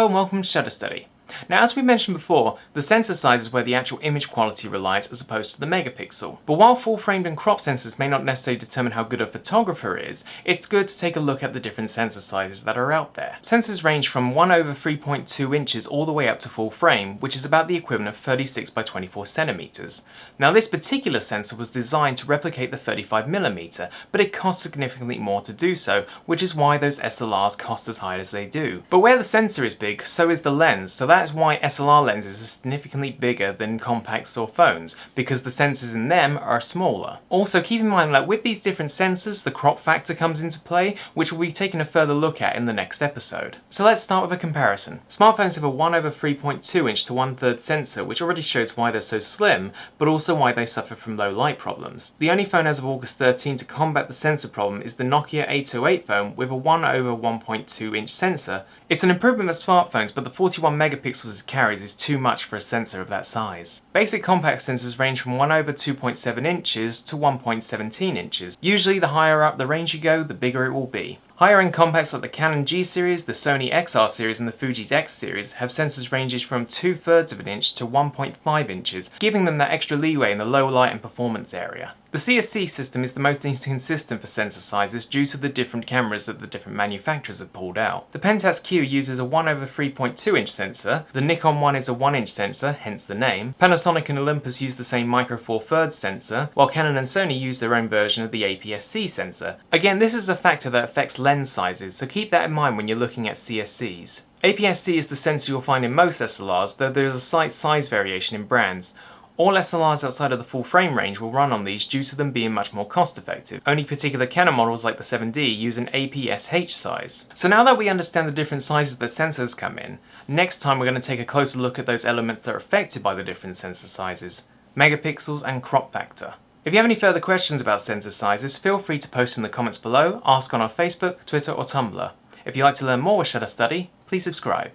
and welcome to Shutter Study. Now, as we mentioned before, the sensor size is where the actual image quality relies as opposed to the megapixel. But while full-framed and crop sensors may not necessarily determine how good a photographer is, it's good to take a look at the different sensor sizes that are out there. Sensors range from 1/3.2 inches all the way up to full frame, which is about the equivalent of 36 by 24 centimeters. Now, this particular sensor was designed to replicate the 35mm, but it costs significantly more to do so, which is why those SLRs cost as high as they do. But where the sensor is big, so is the lens, so that is why SLR lenses are significantly bigger than compacts or phones, because the sensors in them are smaller. Also, keep in mind that with these different sensors, the crop factor comes into play, which we'll be taking a further look at in the next episode. So let's start with a comparison. Smartphones have a 1/3.2 inch to 1/3 sensor, which already shows why they're so slim, but also why they suffer from low light problems. The only phone as of August 13 to combat the sensor problem is the Nokia 808 phone with a 1/1.2 inch sensor. It's an improvement of smartphones, but the 41 megapixels it carries is too much for a sensor of that size. Basic compact sensors range from 1/2.7 inches to 1.17 inches. Usually the higher up the range you go, the bigger it will be. Higher end compacts like the Canon G series, the Sony XR series and the Fuji's X series have sensors ranging from 2/3 of an inch to 1.5 inches, giving them that extra leeway in the low light and performance area. The CSC system is the most inconsistent for sensor sizes due to the different cameras that the different manufacturers have pulled out. The Pentax Q uses a 1/3.2 inch sensor, the Nikon One is a 1 inch sensor, hence the name. Panasonic and Olympus use the same micro four thirds sensor, while Canon and Sony use their own version of the APS-C sensor. Again, this is a factor that affects lens sizes, so keep that in mind when you're looking at CSCs. APS-C is the sensor you'll find in most SLRs, though there is a slight size variation in brands. All SLRs outside of the full frame range will run on these due to them being much more cost effective. Only particular Canon models like the 7D use an aps-h size. So now that we understand the different sizes that sensors come in, next time we're going to take a closer look at those elements that are affected by the different sensor sizes: megapixels and crop factor. If you have any further questions about sensor sizes, feel free to post in the comments below, ask on our Facebook, Twitter or Tumblr. If you'd like to learn more with Shutter Study, please subscribe.